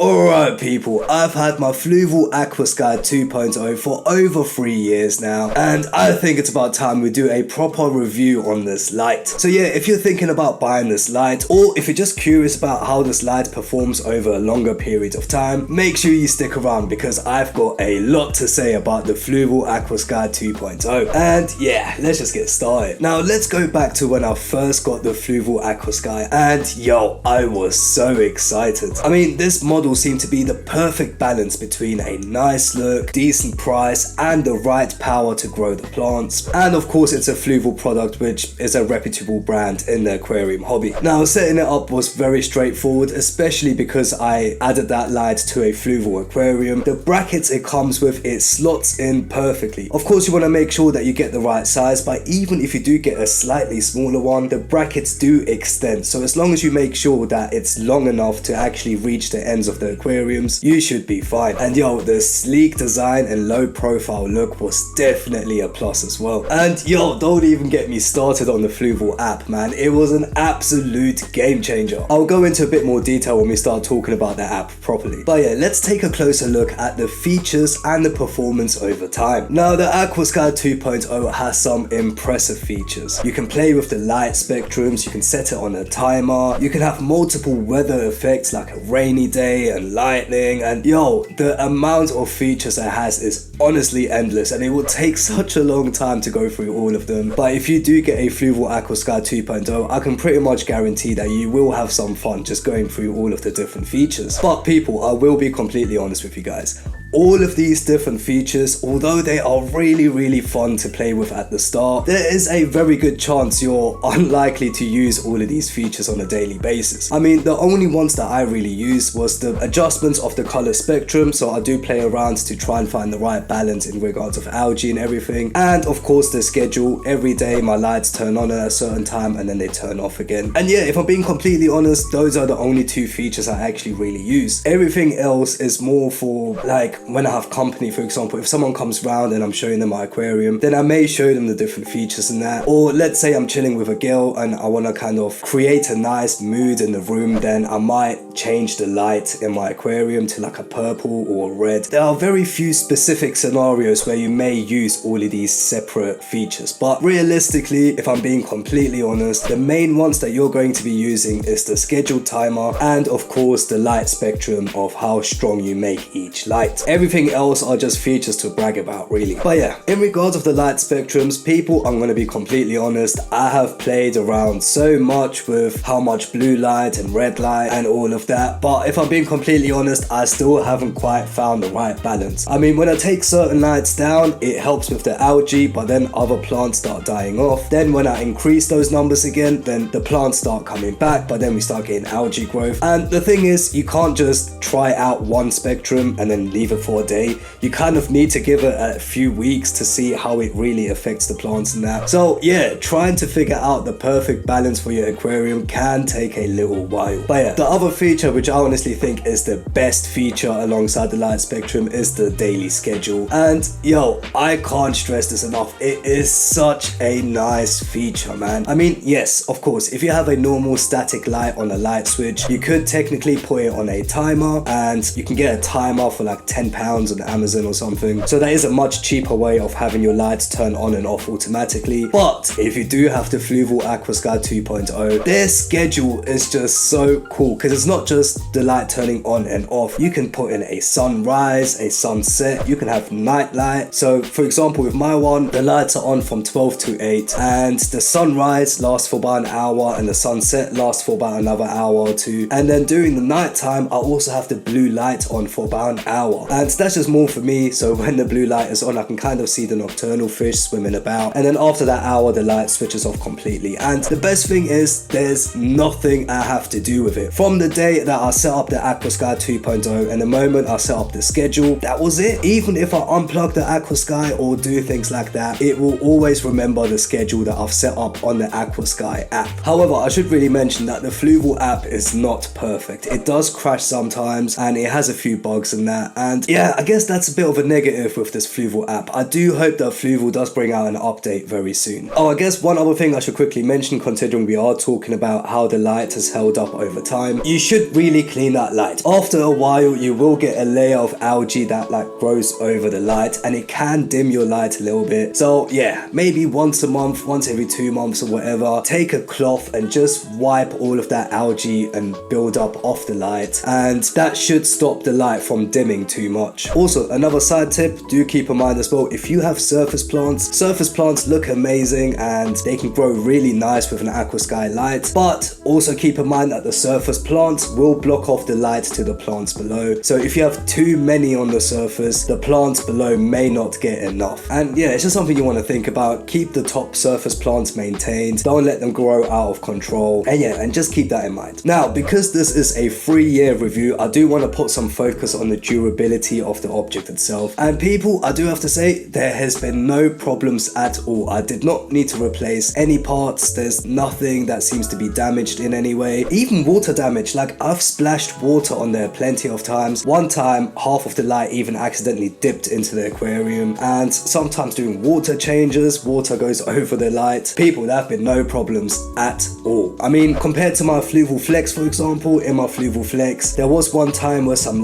Alright people, I've had my Fluval Aquasky 2.0 for over 3 years now, and I think it's about time we do a proper review on this light. So yeah, if you're thinking about buying this light, or if you're just curious about how this light performs over a longer period of time, make sure you stick around because I've got a lot to say about the Fluval Aquasky 2.0. And yeah, let's just get started. Now let's go back to when I first got the Fluval Aquasky, and yo, I was so excited. I mean, this model seemed to be the perfect balance between a nice look, decent price, and the right power to grow the plants. And of course, it's a Fluval product, which is a reputable brand in the aquarium hobby. Now, setting it up was very straightforward, especially because I added that light to a Fluval aquarium. The brackets it comes with, it slots in perfectly. Of course, you want to make sure that you get the right size, but even if you do get a slightly smaller one, the brackets do extend. So as long as you make sure that it's long enough to actually reach the ends of the aquariums, you should be fine. And yo, the sleek design and low profile look was definitely a plus as well. And yo, don't even get me started on the Fluval app, man. It was an absolute game changer. I'll go into a bit more detail when we start talking about the app properly. But yeah, let's take a closer look at the features and the performance over time. Now, the Aquasky 2.0 has some impressive features. You can play with the light spectrums, you can set it on a timer, you can have multiple weather effects like a rainy day and lightning, and yo, the amount of features it has is honestly endless, and it will take such a long time to go through all of them. But if you do get a Fluval Aquasky 2.0, I can pretty much guarantee that you will have some fun just going through all of the different features. But people, I will be completely honest with you guys. All of these different features, although they are really fun to play with at the start, there is a very good chance you're unlikely to use all of these features on a daily basis. I mean, the only ones that I really used was the adjustments of the color spectrum, so I do play around to try and find the right balance in regards of algae and everything, and of course the schedule. Every day my lights turn on at a certain time and then they turn off again. And yeah, if I'm being completely honest, those are the only two features I actually really use. Everything else is more for like when I have company, for example. If someone comes round and I'm showing them my aquarium, then I may show them the different features and that. Or let's say I'm chilling with a girl and I want to kind of create a nice mood in the room, then I might change the light in my aquarium to like a purple or a red. There are very few specific scenarios where you may use all of these separate features, but realistically, if I'm being completely honest, the main ones that you're going to be using is the scheduled timer and of course the light spectrum of how strong you make each light. Everything else are just features to brag about, really. But yeah, in regards of the light spectrums, people, I'm going to be completely honest, I have played around so much with how much blue light and red light and all of that, but if I'm being completely honest, I still haven't quite found the right balance. I mean, when I take certain lights down, it helps with the algae, but then other plants start dying off. Then when I increase those numbers again, then the plants start coming back, but then we start getting algae growth. And the thing is, you can't just try out one spectrum and then leave it for a day. You kind of need to give it a few weeks to see how it really affects the plants and that. So yeah, trying to figure out the perfect balance for your aquarium can take a little while. But yeah, the other feature which I honestly think is the best feature alongside the light spectrum is the daily schedule. And yo, I can't stress this enough, it is such a nice feature, man. I mean, yes, of course, if you have a normal static light on a light switch, you could technically put it on a timer, and you can get a timer for like £10 on Amazon or something. So that is a much cheaper way of having your lights turn on and off automatically. But if you do have the Fluval Aquasky 2.0, their schedule is just so cool because it's not just the light turning on and off. You can put in a sunrise, a sunset, you can have night light. So for example, with my one, the lights are on from 12 to 8 and the sunrise lasts for about an hour and the sunset lasts for about another hour or two. And then during the night time, I also have the blue light on for about an hour. And that's just more for me, so when the blue light is on, I can kind of see the nocturnal fish swimming about, and then after that hour the light switches off completely. And the best thing is there's nothing I have to do with it. From the day that I set up the Aquasky 2.0 and the moment I set up the schedule, that was it. Even if I unplug the Aquasky or do things like that, it will always remember the schedule that I've set up on the Aquasky app. However, I should really mention that the Fluval app is not perfect. It does crash sometimes and it has a few bugs and that, and yeah, I guess that's a bit of a negative with this Fluval app. I do hope that Fluval does bring out an update very soon. Oh, I guess one other thing I should quickly mention, considering we are talking about how the light has held up over time, you should really clean that light. After a while, you will get a layer of algae that like grows over the light, and it can dim your light a little bit. So yeah, maybe once a month, once every 2 months or whatever, take a cloth and just wipe all of that algae and build up off the light, and that should stop the light from dimming too much. Also, another side tip, do keep in mind as well, if you have surface plants look amazing and they can grow really nice with an Aquasky light, but also keep in mind that the surface plants will block off the light to the plants below. So if you have too many on the surface, the plants below may not get enough. And yeah, it's just something you want to think about. Keep the top surface plants maintained, don't let them grow out of control, and yeah, and just keep that in mind. Now, because this is a 3-year review, I do want to put some focus on the durability of the object itself. And people, I do have to say, there has been no problems at all. I did not need to replace any parts. There's nothing that seems to be damaged in any way. Even water damage, like I've splashed water on there plenty of times. One time, half of the light even accidentally dipped into the aquarium, and sometimes doing water changes, water goes over the light. People, there have been no problems at all. I mean, compared to my Fluval Flex, for example, in my Fluval Flex, there was one time where some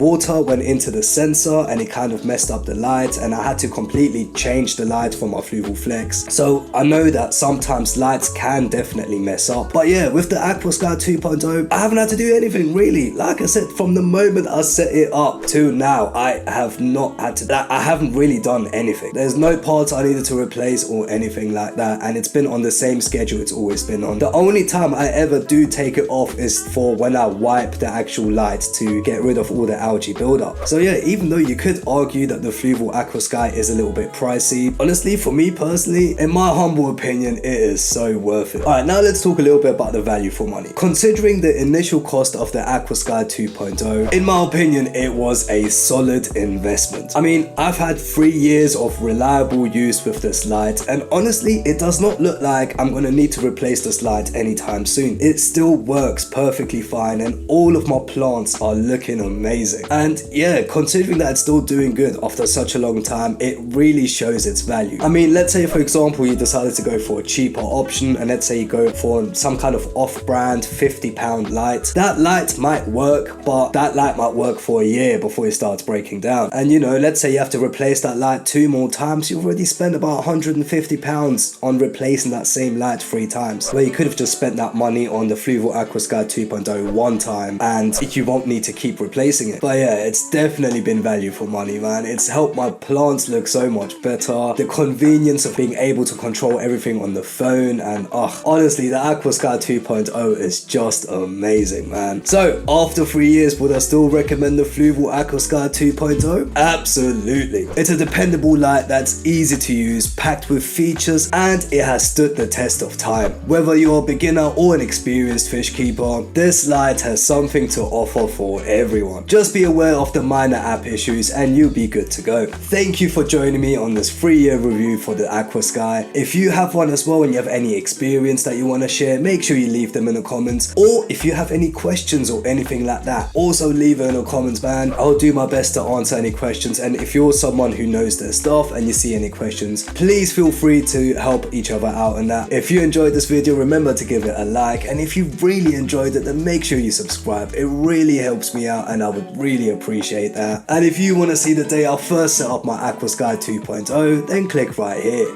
water went into the sensor and it kind of messed up the light, and I had to completely change the light for my Fluval Flex. So I know that sometimes lights can definitely mess up. But yeah, with the Aquasky 2.0, I haven't had to do anything really. Like I said, from the moment I set it up to now, I haven't really done anything. There's no parts I needed to replace or anything like that, and it's been on the same schedule it's always been on. The only time I ever do take it off is for when I wipe the actual light to get rid of all the algae buildup. So yeah, even though you could argue that the Fluval Aquasky is a little bit pricey, honestly, for me personally, in my humble opinion, it is so worth it. Alright, now let's talk a little bit about the value for money. Considering the initial cost of the Aquasky 2.0, in my opinion, it was a solid investment. I mean, I've had 3 years of reliable use with this light, and honestly, it does not look like I'm gonna need to replace this light anytime soon. It still works perfectly fine, and all of my plants are looking amazing. And yeah, considering that it's still doing good after such a long time, it really shows its value. I mean, let's say for example you decided to go for a cheaper option, and let's say you go for some kind of off-brand £50 light. That light might work, but that light might work for a year before it starts breaking down. And you know, let's say you have to replace that light 2 more times, you've already spent about £150 on replacing that same light 3 times, where you could have just spent that money on the Fluval Aquasky 2.0 one time and you won't need to keep replacing it. But yeah, it's definitely been value for money, man. It's helped my plants look so much better. The convenience of being able to control everything on the phone, and honestly, the Aquasky 2.0 is just amazing, man. So after 3 years, would I still recommend the Fluval Aquasky 2.0? Absolutely. It's a dependable light that's easy to use, packed with features, and it has stood the test of time. Whether you're a beginner or an experienced fish keeper, this light has something to offer for everyone. Just be aware of the minor app issues and you'll be good to go. Thank you for joining me on this 3-year review for the Aquasky. If you have one as well and you have any experience that you want to share, make sure you leave them in the comments. Or if you have any questions or anything like that, also leave it in the comments, man. I'll do my best to answer any questions, and if you're someone who knows their stuff and you see any questions, please feel free to help each other out on that. If you enjoyed this video, remember to give it a like, and if you really enjoyed it, then make sure you subscribe. It really helps me out and I would really appreciate that. And if you want to see the day I first set up my Aquasky 2.0, then click right here.